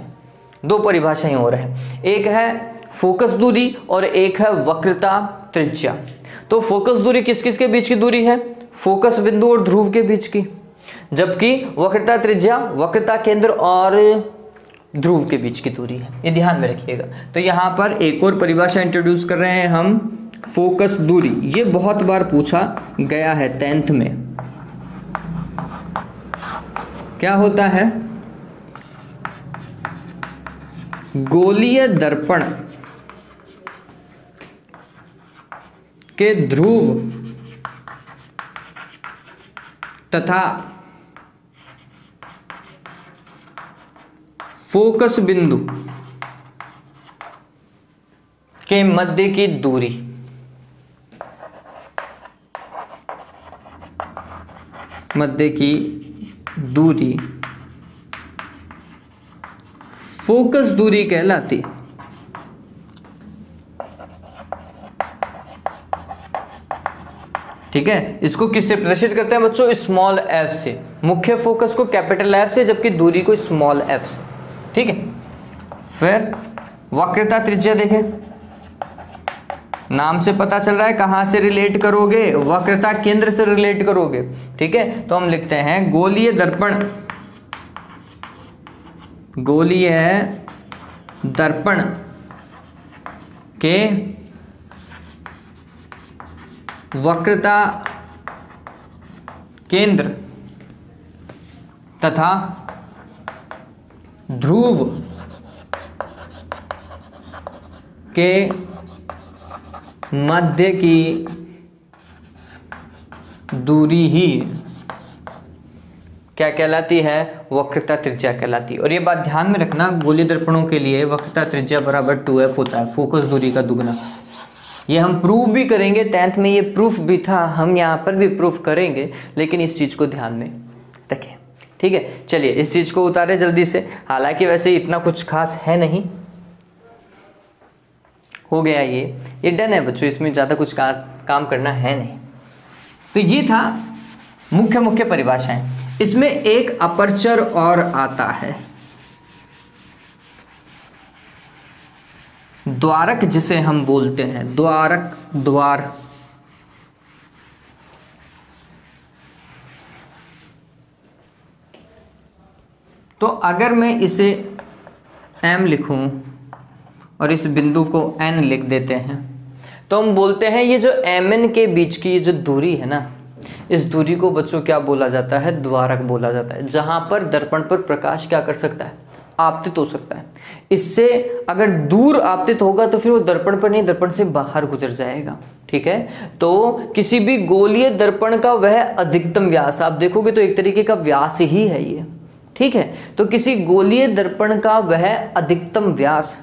Speaker 1: दो परिभाषाएं हो रहे हैं, एक है फोकस दूरी और एक है वक्रता त्रिज्या। तो फोकस दूरी किस किस के बीच की दूरी है, फोकस बिंदु और ध्रुव के बीच की। जबकि वक्रता त्रिज्या वक्रता केंद्र और ध्रुव के बीच की दूरी है, ये ध्यान में रखिएगा। तो यहाँ पर एक और परिभाषा इंट्रोड्यूस कर रहे हैं हम, फोकस दूरी। ये बहुत बार पूछा गया है 10th में। क्या होता है? गोलीय दर्पण के ध्रुव तथा फोकस बिंदु के मध्य की दूरी फोकस दूरी कहलाती। ठीक है, इसको किससे प्रदर्शित करते हैं बच्चों? स्मॉल एफ से। मुख्य फोकस को कैपिटल एफ से, जबकि दूरी को स्मॉल एफ से। ठीक है, फिर वक्रता त्रिज्या देखें, नाम से पता चल रहा है कहां से रिलेट करोगे? वक्रता केंद्र से रिलेट करोगे। ठीक है, तो हम लिखते हैं गोलीय दर्पण के वक्रता केंद्र तथा ध्रुव के मध्य की दूरी ही क्या कहलाती है? वक्रता त्रिज्या कहलाती है। और ये बात ध्यान में रखना, गोलीय दर्पणों के लिए वक्रता त्रिज्या बराबर 2f होता है, फोकस दूरी का दुगना। ये हम प्रूव भी करेंगे, 10th में ये प्रूफ भी था, हम यहाँ पर भी प्रूफ करेंगे, लेकिन इस चीज़ को ध्यान में रखें। ठीक है, चलिए इस चीज़ को उतारे जल्दी से। हालांकि वैसे इतना कुछ खास है नहीं, हो गया ये डन है बच्चों, इसमें ज़्यादा कुछ काम करना है नहीं। तो ये था मुख्य परिभाषाएं। इसमें एक अपर्चर और आता है, द्वारक जिसे हम बोलते हैं, द्वार। तो अगर मैं इसे m लिखूं और इस बिंदु को n लिख देते हैं, तो हम बोलते हैं ये जो mn के बीच की ये जो दूरी है ना, इस दूरी को बच्चों क्या बोला जाता है? द्वारक बोला जाता है। जहां पर दर्पण पर प्रकाश क्या कर सकता है? आपतित हो सकता है। इससे अगर दूर आपतित होगा तो फिर वो दर्पण पर नहीं, दर्पण से बाहर गुजर जाएगा। ठीक है, तो किसी भी गोलीय दर्पण का वह अधिकतम व्यास, आप देखोगे तो एक तरीके का व्यास ही है ये। ठीक है, तो किसी गोलीय दर्पण का वह अधिकतम व्यास,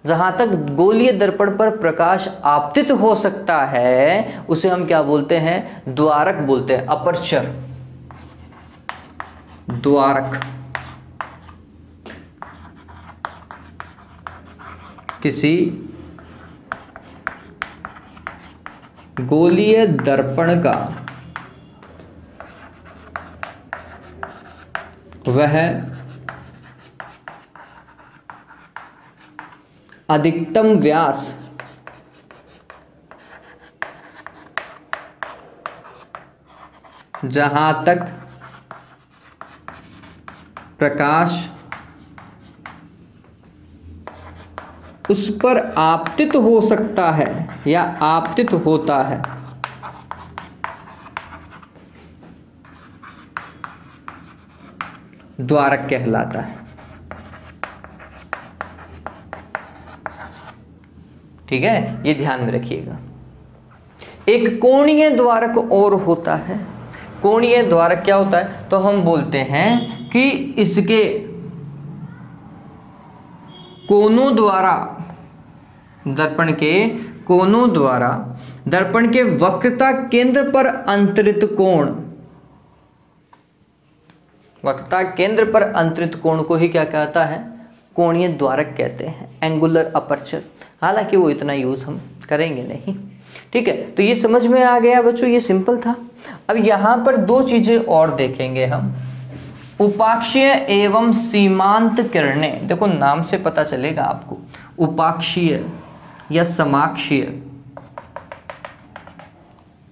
Speaker 1: जहां तक गोलीय दर्पण पर प्रकाश आपतित हो सकता है, उसे हम क्या बोलते हैं? द्वारक बोलते हैं, अपर्चर, द्वारक। किसी गोलीय दर्पण का वह अधिकतम व्यास जहां तक प्रकाश उस पर आपतित हो सकता है या आपतित होता है, द्वारक कहलाता है। ठीक है, ये ध्यान में रखिएगा। एक कोणीय द्वारक और होता है। कोणीय द्वारक क्या होता है? तो हम बोलते हैं कि इसके कोनों द्वारा, दर्पण के कोनों द्वारा दर्पण के वक्रता केंद्र पर अंतरित कोण, वक्रता केंद्र पर अंतरित कोण को ही क्या कहता है? कोणीय द्वारक कहते हैं, एंगुलर अपर्चर। हालांकि वो इतना यूज हम करेंगे नहीं। ठीक है, तो ये समझ में आ गया बच्चों, ये सिंपल था। अब यहाँ पर दो चीजें और देखेंगे हम, उपाक्षीय एवं सीमांत किरणें। देखो नाम से पता चलेगा आपको, उपाक्षीय या समाक्षीय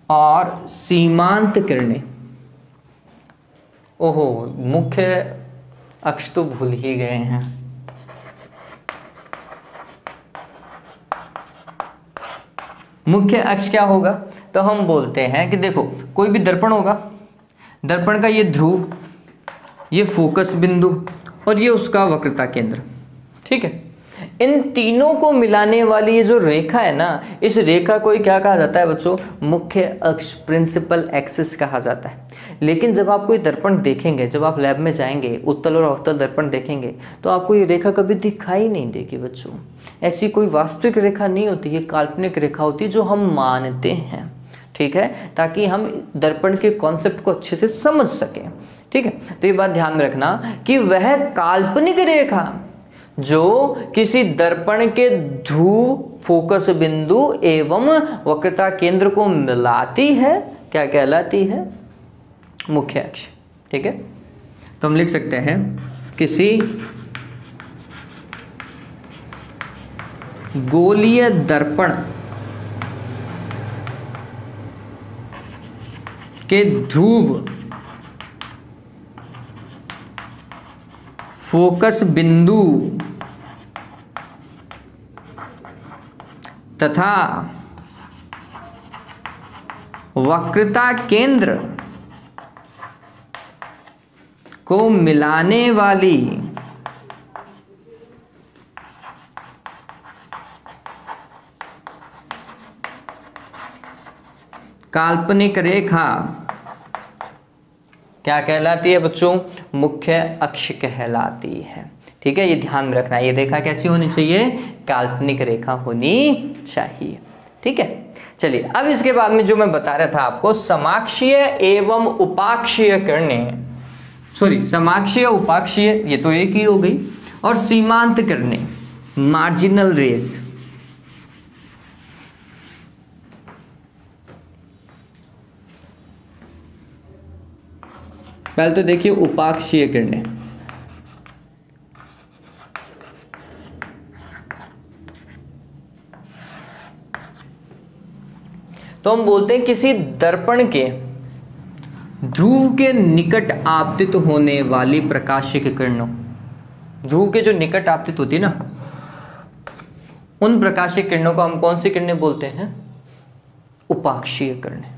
Speaker 1: और सीमांत किरणें। ओहो, मुख्य अक्ष तो भूल ही गए हैं। मुख्य अक्ष क्या होगा? तो हम बोलते हैं कि देखो कोई भी दर्पण होगा, दर्पण का ये ध्रुव, ये फोकस बिंदु और ये उसका वक्रता केंद्र, ठीक है। इन तीनों को मिलाने वाली ये जो रेखा है ना, इस रेखा को क्या कहा जाता है बच्चों? मुख्य अक्ष, प्रिंसिपल एक्सिस कहा जाता है। लेकिन जब आप कोई दर्पण देखेंगे, जब आप लैब में जाएंगे, उत्तल और अवतल दर्पण देखेंगे, तो आपको ये रेखा कभी दिखाई नहीं देगी बच्चों। ऐसी कोई वास्तविक रेखा नहीं होती, ये काल्पनिक रेखा होती है जो हम मानते हैं, ठीक है, ताकि हम दर्पण के कॉन्सेप्ट को अच्छे से समझ सकें, ठीक है। तो ये बात ध्यान में रखना कि वह काल्पनिक रेखा जो किसी दर्पण के ध्रुव, फोकस बिंदु एवं वक्रता केंद्र को मिलाती है, क्या कहलाती है? मुख्य अक्ष, ठीक है। तो हम लिख सकते हैं किसी गोलीय दर्पण के ध्रुव, फोकस बिंदु तथा वक्रता केंद्र को मिलाने वाली काल्पनिक रेखा क्या कहलाती है बच्चों? मुख्य अक्ष कहलाती है, ठीक है। ये ध्यान में रखना, ये रेखा कैसी होनी चाहिए? काल्पनिक रेखा होनी चाहिए, ठीक है। चलिए अब इसके बाद में जो मैं बता रहा था आपको, समाक्षीय एवं उपाक्षीय किरणें, सॉरी समाक्षीय उपाक्षीय ये तो एक ही हो गई, और सीमांत किरणें, मार्जिनल रेज। पहले तो देखिए उपाक्षीय किरणें, तो हम बोलते हैं किसी दर्पण के ध्रुव के निकट आपतित होने वाली प्रकाशिक किरणों, ध्रुव के जो निकट आपतित होती है ना, उन प्रकाशिक किरणों को हम कौन सी किरणें बोलते हैं? उपाक्षीय किरणें।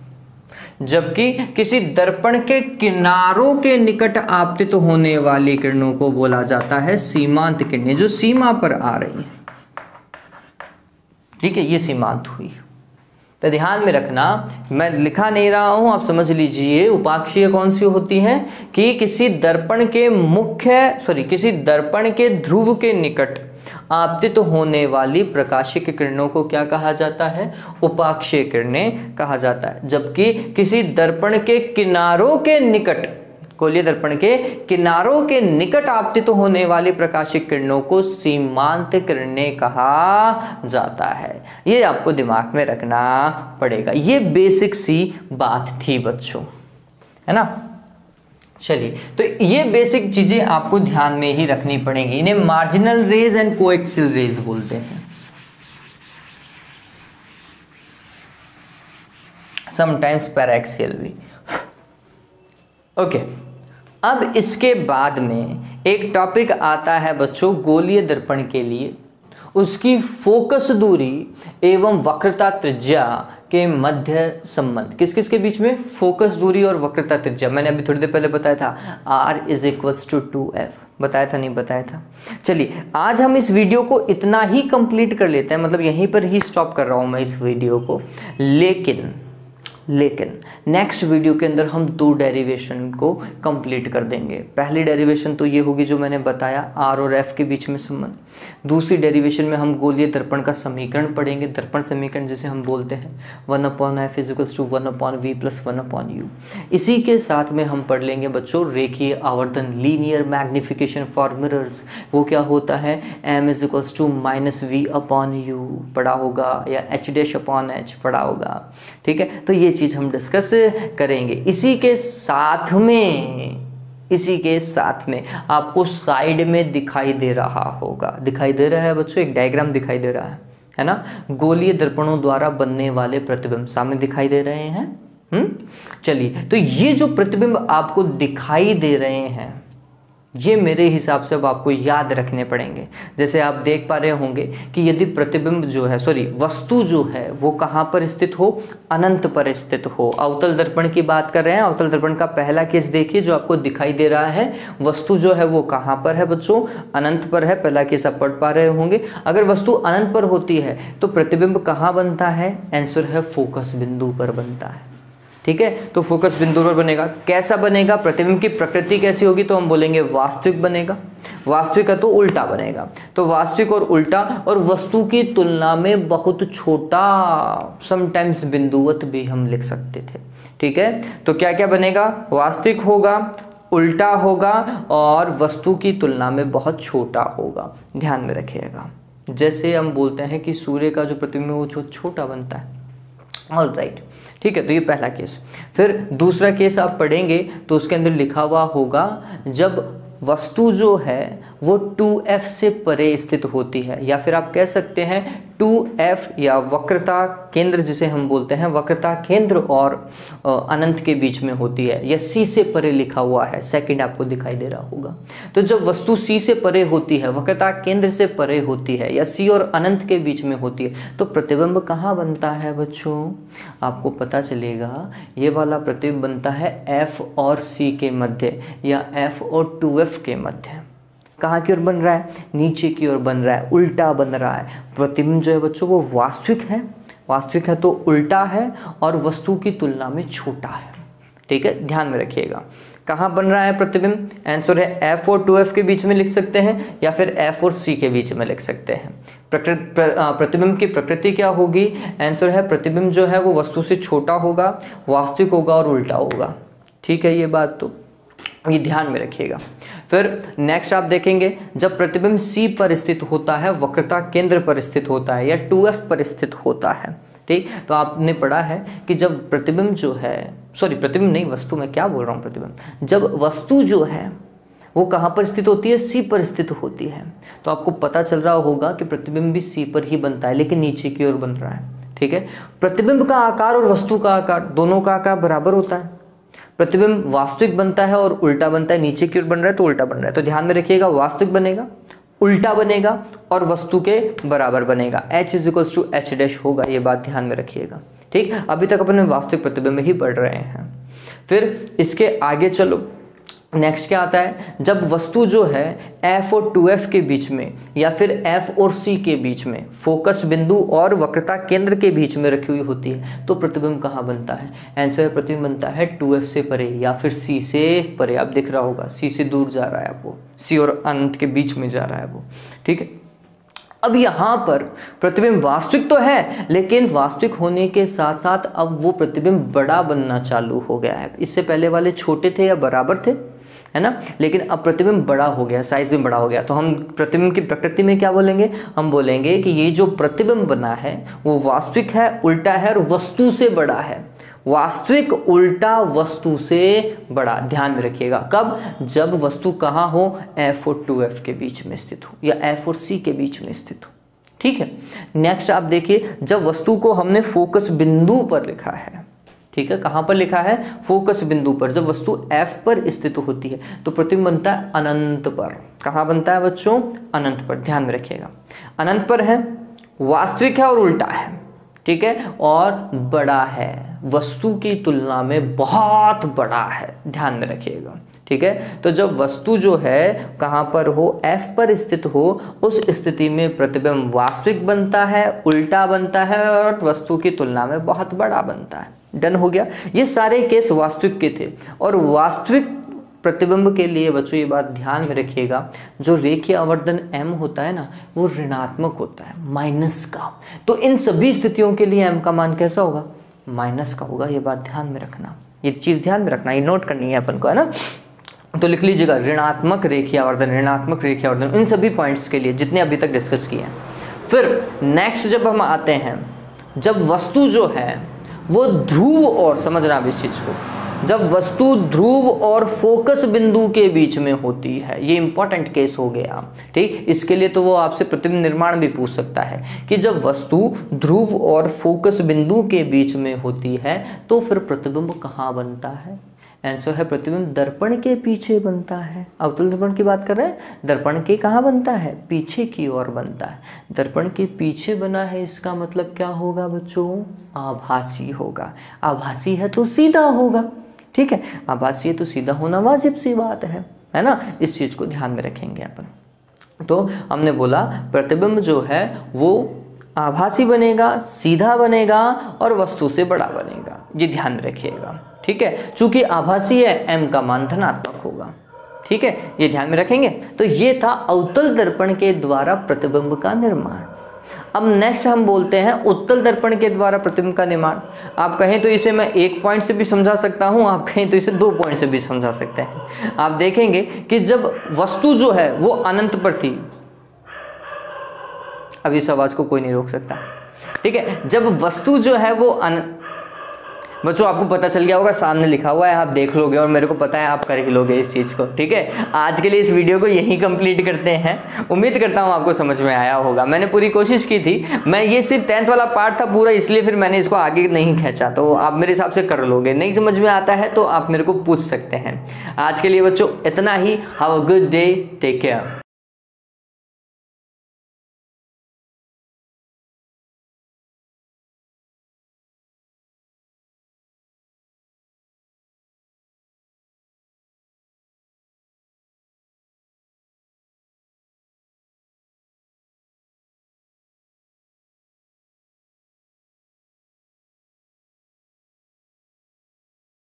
Speaker 1: जबकि किसी दर्पण के किनारों के निकट आपतित होने वाली किरणों को बोला जाता है सीमांत किरणें, जो सीमा पर आ रही हैं, ठीक है। ये सीमांत हुई। तो ध्यान में रखना, मैं लिखा नहीं रहा हूं, आप समझ लीजिए। उपाक्षीय कौन सी होती हैं? कि किसी दर्पण के किसी दर्पण के ध्रुव के निकट आपतित होने वाली प्रकाशिक किरणों को क्या कहा जाता है? उपाक्षीय किरणें कहा जाता है। जबकि किसी दर्पण के किनारों के निकट, गोलीय दर्पण के किनारों के निकट आपतित होने वाली प्रकाशिक किरणों को सीमांत किरणें कहा जाता है। ये आपको दिमाग में रखना पड़ेगा। ये बेसिक सी बात थी बच्चों, है ना। चलिए, तो ये बेसिक चीजें आपको ध्यान में ही रखनी पड़ेंगी। इन्हें marginal rays and coaxial rays बोलते हैं, समटाइम्स पैराक्सियल भी। ओके, अब इसके बाद में एक टॉपिक आता है बच्चों गोलीय दर्पण के लिए, उसकी फोकस दूरी एवं वक्रता त्रिज्या के मध्य संबंध। किस किस के बीच में? फोकस दूरी और वक्रता त्रिज्या। मैंने अभी थोड़ी देर पहले बताया था, R = 2f, बताया था नहीं बताया था? चलिए, आज हम इस वीडियो को इतना ही कंप्लीट कर लेते हैं, मतलब यहीं पर ही स्टॉप कर रहा हूं मैं इस वीडियो को। लेकिन नेक्स्ट वीडियो के अंदर हम 2 डेरिवेशन को कंप्लीट कर देंगे। पहली डेरिवेशन तो ये होगी जो मैंने बताया, R और F के बीच में संबंध। दूसरी डेरिवेशन में हम गोलीय दर्पण का समीकरण पढ़ेंगे, दर्पण समीकरण जिसे हम बोलते हैं 1/f = 1/v + 1/u। इसी के साथ में हम पढ़ लेंगे बच्चों रेखीय आवर्धन, लीनियर मैग्निफिकेशन फॉर मिरर्स। वो क्या होता है? m = -v/u पढ़ा होगा, या h' पढ़ा होगा, ठीक है। तो ये चीज़ हम डिस्कस करेंगे। इसी के साथ में आपको साइड में दिखाई दे रहा होगा, दिखाई दे रहा है बच्चों, एक डायग्राम दिखाई दे रहा है ना। गोलीय दर्पणों द्वारा बनने वाले प्रतिबिंब सामने दिखाई दे रहे हैं, चलिए, तो ये जो प्रतिबिंब आपको दिखाई दे रहे हैं ये मेरे हिसाब से अब आपको याद रखने पड़ेंगे। जैसे आप देख पा रहे होंगे कि यदि प्रतिबिंब जो है वस्तु जो है वो कहाँ पर स्थित हो, अनंत पर स्थित हो। अवतल दर्पण की बात कर रहे हैं। अवतल दर्पण का पहला केस देखिए जो आपको दिखाई दे रहा है। वस्तु जो है वो कहाँ पर है बच्चों, अनंत पर है। पहला केस आप पढ़ पा रहे होंगे। अगर वस्तु अनंत पर होती है तो प्रतिबिंब कहाँ बनता है, आंसर है फोकस बिंदु पर बनता है। ठीक है, तो फोकस बिंदु पर बनेगा। कैसा बनेगा, प्रतिबिंब की प्रकृति कैसी होगी, तो हम बोलेंगे वास्तविक बनेगा। वास्तविक है तो उल्टा बनेगा। तो वास्तविक और उल्टा और वस्तु की तुलना में बहुत छोटा, समटाइम्स बिंदुवत भी हम लिख सकते थे। ठीक है, तो क्या क्या बनेगा, वास्तविक होगा, उल्टा होगा और वस्तु की तुलना में बहुत छोटा होगा। ध्यान में रखिएगा। जैसे हम बोलते हैं कि सूर्य का जो प्रतिबिंब है वो छोटा बनता है। ऑल राइट, ठीक है, तो ये पहला केस। फिर दूसरा केस आप पढ़ेंगे तो उसके अंदर लिखा हुआ होगा जब वस्तु जो है वो 2f से परे स्थित होती है, या फिर आप कह सकते हैं 2f या वक्रता केंद्र जिसे हम बोलते हैं, वक्रता केंद्र और अनंत के बीच में होती है, या c से परे लिखा हुआ है, सेकंड आपको दिखाई दे रहा होगा। तो जब वस्तु c से परे होती है, वक्रता केंद्र से परे होती है, या c और अनंत के बीच में होती है, तो प्रतिबिंब कहाँ बनता है बच्चों, आपको पता चलेगा ये वाला प्रतिबिंब बनता है f और c के मध्य, या f और 2f के मध्य। कहाँ की ओर बन रहा है, नीचे की ओर बन रहा है, उल्टा बन रहा है। प्रतिबिंब जो है बच्चों वो वास्तविक है, वास्तविक है तो उल्टा है और वस्तु की तुलना में छोटा है। ठीक है, ध्यान में रखिएगा। कहाँ बन रहा है प्रतिबिंब, आंसर है f और 2f के बीच में लिख सकते हैं, या फिर f और c के बीच में लिख सकते हैं। प्रतिबिंब की प्रकृति क्या होगी, आंसर है प्रतिबिंब जो है वो वस्तु से छोटा होगा, वास्तविक होगा और उल्टा होगा। ठीक है, ये बात तो ये ध्यान में रखिएगा। फिर नेक्स्ट आप देखेंगे जब प्रतिबिंब C पर स्थित होता है, वक्रता केंद्र पर स्थित होता है, या 2f पर स्थित होता है। ठीक, तो आपने पढ़ा है कि जब प्रतिबिंब जो है, प्रतिबिंब नहीं, वस्तु, मैं क्या बोल रहा हूँ, प्रतिबिंब, जब वस्तु जो है वो कहाँ पर स्थित होती है, C पर स्थित होती है, तो आपको पता चल रहा होगा कि प्रतिबिंब भी C पर ही बनता है, लेकिन नीचे की ओर बन रहा है। ठीक है, प्रतिबिंब का आकार और वस्तु का आकार दोनों का आकार बराबर होता है। प्रतिबिंब वास्तविक बनता है और उल्टा बनता है, नीचे की ओर बन रहा है तो उल्टा बन रहा है। तो ध्यान में रखिएगा, वास्तविक बनेगा, उल्टा बनेगा और वस्तु के बराबर बनेगा। h = h' होगा, ये बात ध्यान में रखिएगा। ठीक, अभी तक अपन वास्तविक प्रतिबिंब ही पढ़ रहे हैं। फिर इसके आगे चलो, नेक्स्ट क्या आता है, जब वस्तु जो है f और 2f के बीच में, या फिर f और c के बीच में, फोकस बिंदु और वक्रता केंद्र के बीच में रखी हुई होती है, तो प्रतिबिंब कहाँ बनता है, आंसर है प्रतिबिंब बनता है 2f से परे या फिर c से परे। आप दिख रहा होगा c से दूर जा रहा है, वो c और अनंत के बीच में जा रहा है वो। ठीक है, अब यहाँ पर प्रतिबिंब वास्तविक तो है, लेकिन वास्तविक होने के साथ साथ अब वो प्रतिबिंब बड़ा बनना चालू हो गया है। इससे पहले वाले छोटे थे या बराबर थे, है ना, लेकिन अब प्रतिबिंब बड़ा हो गया, साइज में बड़ा हो गया। तो हम प्रतिबिंब की प्रकृति में क्या बोलेंगे, हम बोलेंगे कि ये जो प्रतिबिंब बना है वो वास्तविक है, उल्टा है और वस्तु से बड़ा है। वास्तविक, उल्टा, वस्तु से बड़ा। ध्यान में रखिएगा, कब, जब वस्तु कहाँ हो, f और 2f के बीच में स्थित हो, या f और c के बीच में स्थित हो। ठीक है, नेक्स्ट आप देखिए, जब वस्तु को हमने फोकस बिंदु पर लिखा है, ठीक है, कहाँ पर लिखा है, फोकस बिंदु पर, जब वस्तु f पर स्थित होती है तो प्रतिबिंब बनता है अनंत पर। कहाँ बनता है बच्चों, अनंत पर। ध्यान में रखिएगा, अनंत पर है, वास्तविक है और उल्टा है। ठीक है, और बड़ा है, वस्तु की तुलना में बहुत बड़ा है। ध्यान में रखिएगा। ठीक है, तो जब वस्तु जो है कहाँ पर हो, f पर स्थित हो, उस स्थिति में प्रतिबिंब वास्तविक बनता है, उल्टा बनता है और वस्तु की तुलना में बहुत बड़ा बनता है। डन हो गया। ये सारे केस वास्तविक के थे। और वास्तविक प्रतिबिंब के लिए बच्चों ये बात ध्यान में रखिएगा, जो रेखीय आवर्धन m होता है ना, वो ऋणात्मक होता है, माइनस का। तो इन सभी स्थितियों के लिए m का मान कैसा होगा, माइनस का होगा। ये बात ध्यान में रखना, ये चीज़ ध्यान में रखना, ये नोट करनी है अपन को, है ना। तो लिख लीजिएगा, ऋणात्मक रेखीय आवर्धन, ऋणात्मक रेखीय आवर्धन, इन सभी पॉइंट्स के लिए जितने अभी तक डिस्कस किए हैं। फिर नेक्स्ट जब हम आते हैं, जब वस्तु जो है वो ध्रुव और, समझना अब इस चीज़ को, जब वस्तु ध्रुव और फोकस बिंदु के बीच में होती है। ये इंपॉर्टेंट केस हो गया, ठीक। इसके लिए तो वो आपसे प्रतिबिंब निर्माण भी पूछ सकता है कि जब वस्तु ध्रुव और फोकस बिंदु के बीच में होती है तो फिर प्रतिबिंब कहाँ बनता है। आंसर है प्रतिबिंब दर्पण के पीछे बनता है। अवतल दर्पण की बात कर रहे हैं, दर्पण के कहाँ बनता है, पीछे की ओर बनता है। दर्पण के पीछे बना है, इसका मतलब क्या होगा बच्चों, आभासी होगा। आभासी है तो सीधा होगा, ठीक है। आभासी है तो सीधा होना वाजिब सी बात है ना। इस चीज को ध्यान में रखेंगे अपन। तो हमने बोला प्रतिबिंब जो है वो आभासी बनेगा, सीधा बनेगा और वस्तु से बड़ा बनेगा, ये ध्यान में रखिएगा, ठीक है। चूंकि आभासी है, m का मान धनात्मक होगा, ठीक है, ये ध्यान में रखेंगे। तो ये था अवतल दर्पण के द्वारा प्रतिबिंब का निर्माण। अब नेक्स्ट हम बोलते हैं उत्तल दर्पण के द्वारा प्रतिबिंब का निर्माण। आप कहें तो इसे मैं 1 पॉइंट से भी समझा सकता हूं, आप कहें तो इसे 2 पॉइंट से भी समझा सकते हैं। आप देखेंगे कि जब वस्तु जो है वो अनंत पर थी, अब इस आवाज को कोई नहीं रोक सकता, ठीक है। जब वस्तु जो है वो बच्चों आपको पता चल गया होगा, सामने लिखा हुआ है, आप देख लोगे और मेरे को पता है आप कर ही लोगे इस चीज़ को, ठीक है। आज के लिए इस वीडियो को यहीं कंप्लीट करते हैं। उम्मीद करता हूँ आपको समझ में आया होगा। मैंने पूरी कोशिश की थी, मैं ये सिर्फ 10th वाला पार्ट था पूरा, इसलिए फिर मैंने इसको आगे नहीं खींचा। तो आप मेरे हिसाब से कर लोगे, नहीं समझ में आता है तो आप मेरे को पूछ सकते हैं। आज के लिए बच्चों इतना ही। Have a good day, take care.